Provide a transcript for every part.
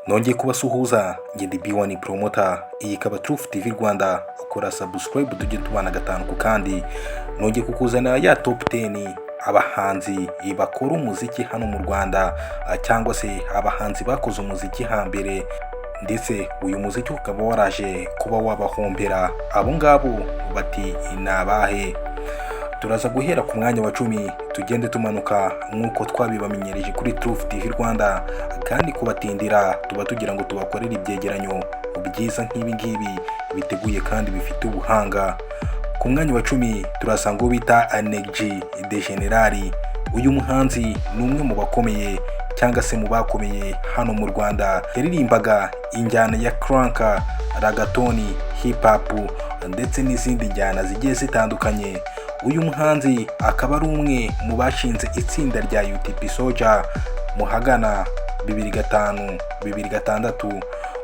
nongeye kubasuhuza nge ndi B1 promoter, iyi ikaba TOP10 Rwanda. Ukora subscribe tujye tubana gatanu ku kandi. Nongeye kukuzanira ya top 10 abahanzi bakora umuziki hano mu Rwanda, cyangwa se abahanzi bakoze umuziki hambere, ndetse uyu muziki ukaba waraje kuba wabahombera. Abo ngabo bati inabahe. Turaza guhera ku mwanya wa 10 tugende tumanuka nkuko twabibamenyereje kuri TOP10 Rwanda, kandi kubatindira tuba tugira ngo tubakorere ibyegeranyo byiza nk'ibi ngibi biteguye kandi bifite ubuhanga. Ku mwanya wa 10 turasanga bita Energy de Generali. Uyu muhanzi ni umwe mu bakomeye cyangwa se mu bakomeye hano mu Rwanda. Yaririmbaga injyana ya cranka, ragatoni, hip hop ndetse n'izindi njyana zigiye zitandukanye. Uyu muhanzi akaba ari umwe mu bashinze itsinda rya UTP Soja mu hagana 2005-2006.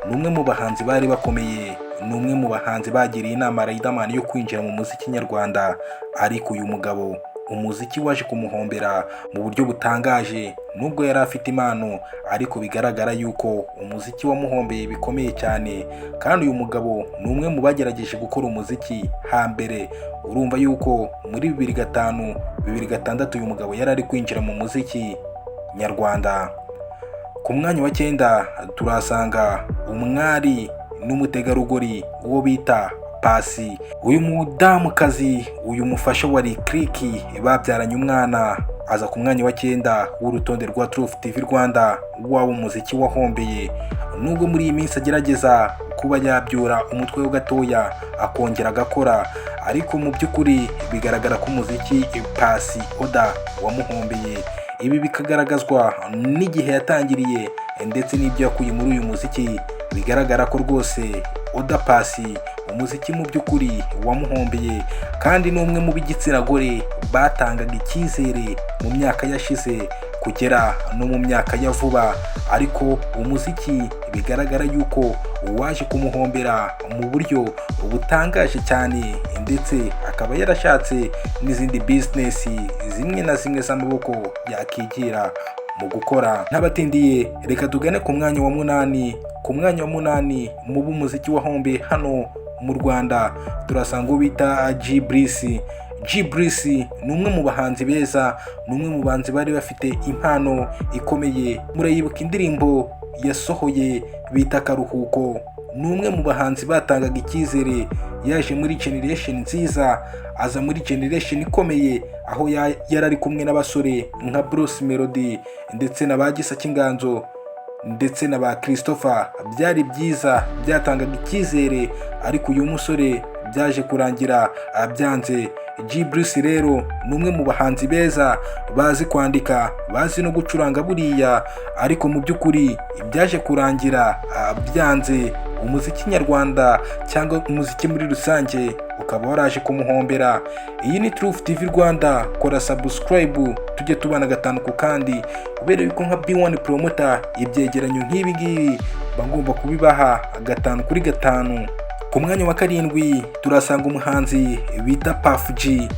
Ni umwe mu bahanzi bari bakomeye, ni umwe mu bahanzi bagiriye inama Riderman yo kwinjira mu muziki nyarwanda. Ariko uyu mugabo umuziki waje kumuhombera mu buryo butangaje. Nubwo yari afite impano, ariko bigaragara yuko umuziki wamuhombeye bikomeye cyane. Kandi uyu mugabo ni umwe mu bagerageje gukora umuziki hambere. Urumva yuko muri 2005-2006 uyu mugabo yari ari kwinjira mu muziki nyarwanda. Ku mwanya wa 9 turasanga umwari n'umutegarugori uwo bita Pasi. Uyu mudamukazi, uyu mufasha wa Likriki babyaranye umwana, aza ku mwanya wa 9 w'urutonde rwa TOP10 Rwanda waba umuziki wahombeye. Nubwo muri iyi minsi agerageza kuba yabyura umutwe we gatoya akongera agakora, ariko mu by'ukuri bigaragara ko umuziki Pasi Oda wamuhombeye. Ibi bikagaragazwa n'igihe yatangiriye ndetse n'ibyo yakuye muri uyu muziki. Bigaragara ko rwose Oda Pasi umuziki mu by'ukuri wamuhombeye, kandi n'umwe mu b'igitsina gore batangaga icyizere mu myaka yashize kugera no mu myaka ya vuba. Ariko umuziki bigaragara yuko waje kumuhombera mu buryo butangaje cyane, ndetse akaba yarashatse n'izindi business zimwe na zimwe z'amaboko yakigira mu gukora. Ntabatindiye, reka tugane ku mwanya wa 8. Ku mwanya wa 8 mu b'umuziki wahombeye hano mu Rwanda turasanga bita Brice. Brice ni umwe mu bahanzi beza, ni umwe mu bahanzi bari bafite impano ikomeye. Murayibuka indirimbo yasohoye bita Karuhuko. Ni umwe mu bahanzi batangaga icyizere. Yaje muri generation nziza, aza muri generation ikomeye, aho yari ari kumwe n'abasore nka Bruce Melody ndetse na Bagisa Kinganzo ndetse na ba Christopher. Byari byiza, byatangaga icyizere, ariko uyu musore byaje kurangira abyanze. Brice rero ni umwe mu bahanzi beza, bazi kwandika, bazi no gucuranga buriya, ariko mu by'ukuri byaje kurangira byanze. Umuziki nyarwanda cyangwa umuziki muri rusange ukaba waraje kumuhombera. Iyi ni TOP10 Rwanda, kora subscribe tujye tubana gatanu ku kandi, kubera yuko nka B1 promoter ibyegeranyo nk'ibi ngibi bagomba kubibaha gatanu kuri gatanu. Ku mwanya wa 7 turasanga umuhanzi bita Puff G.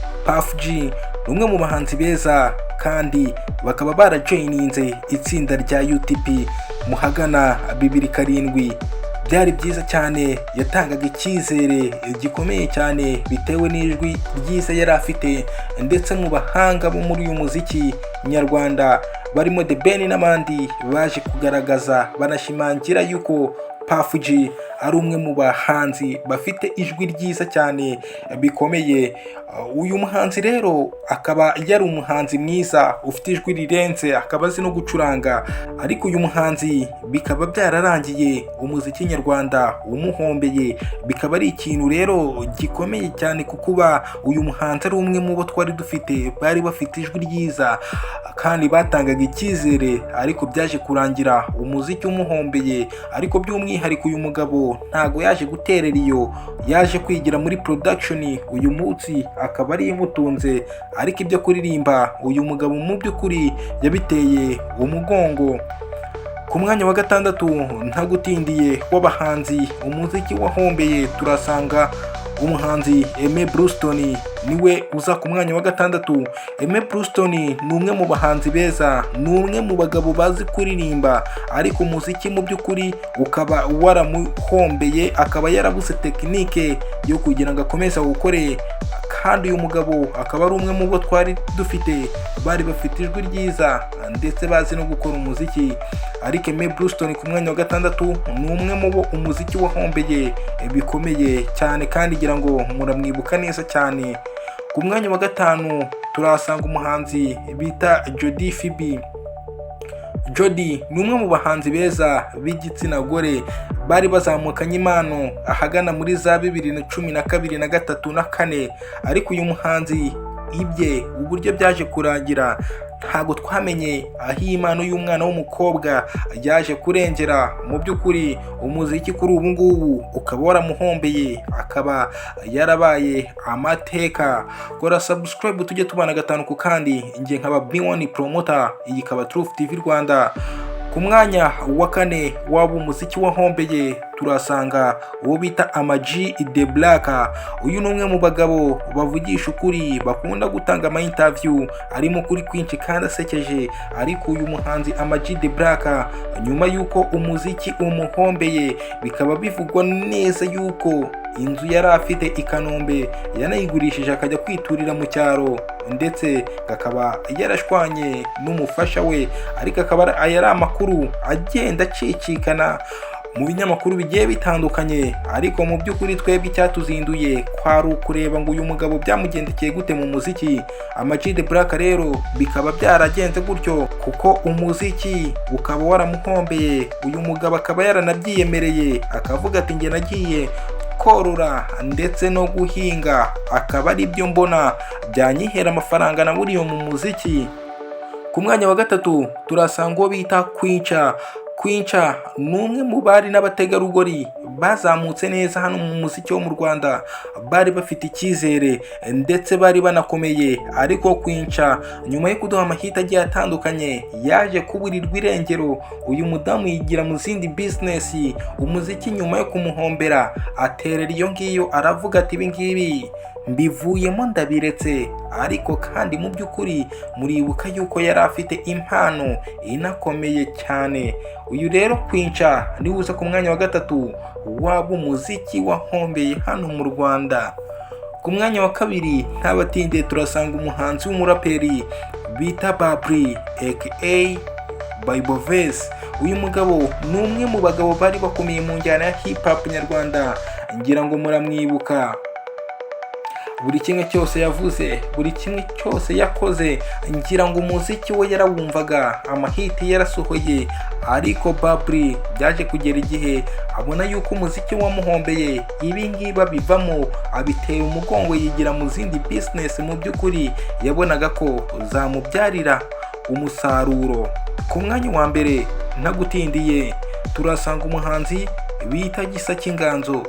ni umwe mu bahanzi beza, kandi bakaba barajoininze itsinda rya UTP mu hagana 2007. Byari byiza cyane, yatangaga icyizere gikomeye cyane bitewe n'ijwi ryiza yari afite, ndetse mu bahanga bo muri uyu muziki nyarwanda barimo The Ben n'abandi baje kugaragaza banashimangira yuko Puff G ari umwe mu bahanzi bafite ijwi ryiza cyane bikomeye. Uyu muhanzi rero akaba yari umuhanzi mwiza ufite ijwi rirenze, akaba azi no gucuranga. Ariko uyu muhanzi bikaba byararangiye umuziki nyarwanda umuhombeye. Bikaba ari ikintu rero gikomeye cyane, kukuba uyu muhanzi ari umwe mu bo twari dufite bari bafite ijwi ryiza kandi batangaga icyizere, ariko byaje kurangira umuziki umuhombeye. Ariko by'umwihariko uyu mugabo ntago yaje guterera iyo, yaje kwigira muri production. Uyu munsi akaba ari imutunze, ariko ibyo kuririmba uyu mugabo mu by'ukuri yabiteye umugongo. Ku mwanya wa 6 ntagutindiye w'abahanzi umuziki wahombeye turasanga umuhanzi Aime Bruston. niwe uza ku mwanya wa gatandatu. Aime Bruston ni umwe mu bahanzi beza, ni umwe mu bagabo bazi kuririmba, ariko umuziki mu by'ukuri ukaba waramuhombeye, akaba yarabuze tekinike yo kugira ngo akomeze awukore, kandi uyu mugabo akaba ari umwe mu bo twari dufite bari bafite ijwi ryiza ndetse bazi no gukora umuziki. Ariko Aime Bruston ku mwanya wa gatandatu ni umwe mu bo umuziki wahombeye bikomeye cyane, kandi ngira ngo muramwibuka neza cyane. Ku mwanya wa gatanu turahasanga umuhanzi bita Jody Phibi. Jody ni umwe mu bahanzi beza b'igitsina gore bari bazamukanye impano ahagana muri za 2012 na 2013 na 4, ariko uyu muhanzi ibye uburyo byaje kurangira ntago twamenye aho impano y'umwana w'umukobwa yaje kurengera. Mu by'ukuri umuziki kuri ubu ngubu ukaba waramuhombeye, akaba yarabaye amateka. Kora subscribe tujye tubana gatanu ku kandi. Nge nkaba B1 promoter, iyi kaba TOP10 Rwanda. Ku mwanya wa kane waba umuziki wahombeye turasanga uwo bita Ama-G The Black. Uyu ni umwe mu bagabo bavugisha ukuri, bakunda gutanga ama interview arimo kuri kwinshi kandi asekeje. Ariko uyu muhanzi Ama-G The Black, nyuma yuko umuziki umuhombeye, bikaba bivugwa neza yuko inzu yari afite i Kanombe yanayigurishije akajya kwiturira mu cyaro, ndetse akaba yarashwanye n'umufasha we. Ariko akaba ari amakuru agenda acicikana mu binyamakuru bigiye bitandukanye, ariko mu by'ukuri twebwe icyatuzinduye kwari ukureba ngo uyu mugabo byamugendekeye gute mu muziki. Ama-G The Black rero bikaba byaragenze gutyo, kuko umuziki ukaba waramuhombeye. Uyu mugabo akaba yaranabyiyemereye, akavuga ati nge nagiye korora ndetse no guhinga, akaba ari byo mbona byanyihera amafaranga naburiye mu muziki. Ku mwanya wa gatatu turasanga uwo bita Queen ni umwe mu bari n'abategarugori bazamutse neza hano mu muziki wo mu Rwanda, bari bafite icyizere ndetse bari banakomeye. Ariko Queen nyuma yo kuduha amahita agiye atandukanye yaje kuburirwa irengero. Uyu mudamu yigira mu zindi business, umuziki nyuma yo kumuhombera aterera iyo ngiyo, aravuga ati ibi ngibi mbivuyemo ndabiretse. Ariko kandi mu by'ukuri muribuka yuko yari afite impano inakomeye cyane. Uyu rero Queen niwe uza ku mwanya wa gatatu waba umuziki wahombeye hano mu Rwanda. Ku mwanya wa kabiri ntabatinde turasanga umuhanzi w'umuraperi bita Bari aka Byose. Uyu mugabo ni umwe mu bagabo bari bakomeye mu njyana ya hip hop nyarwanda, ngira ngo muramwibuka. Buri kimwe cyose yavuze, buri kimwe cyose yakoze, ngira ngo umuziki we yarawumvaga, amahiti yarasohoye. Ariko Bari byaje kugera igihe abona yuko umuziki wamuhombeye, ibi ngibi abivamo, abitera umugongo, yigira mu zindi business mu by'ukuri yabonaga ko zamubyarira umusaruro. Ku mwanya wa mbere ntagutindiye turasanga umuhanzi bita Gisa Cy'Inganzo.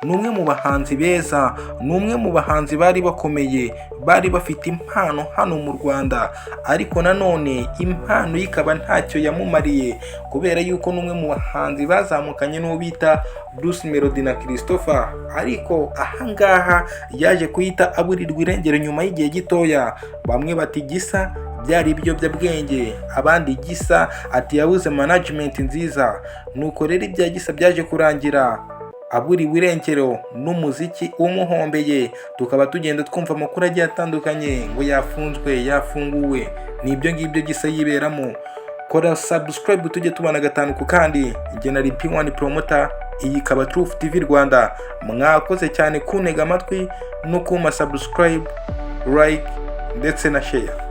Ni umwe mu bahanzi beza, ni umwe mu bahanzi bari bakomeye, bari bafite impano hano mu Rwanda. Ariko nanone impano ikaba ntacyo yamumariye, kubera yuko ni umwe mu bahanzi bazamukanye n'uwo bita Bruce Melody na Christopher. Ariko ahangaha yaje kuhita aburirwa irengero nyuma y'igihe gitoya. Bamwe bati Gisa byari ibiyobyabwenge, abandi Gisa ati yabuze management nziza. Nuko rero ibya Gisa byaje kurangira aburiwe irengero n'umuziki umuhombeye. Tukaba tugenda twumva amakuru agiye atandukanye ngo yafunzwe, yafunguwe. Nibyo ngibyo Gisa yiberamo. Kora subscribe tujye tubana gatanu ku kandi. Nge nari B1 promoter, iyi kaba TOP10 Rwanda. Mwakoze cyane kuntega amatwi no kuma subscribe, like ndetse na share.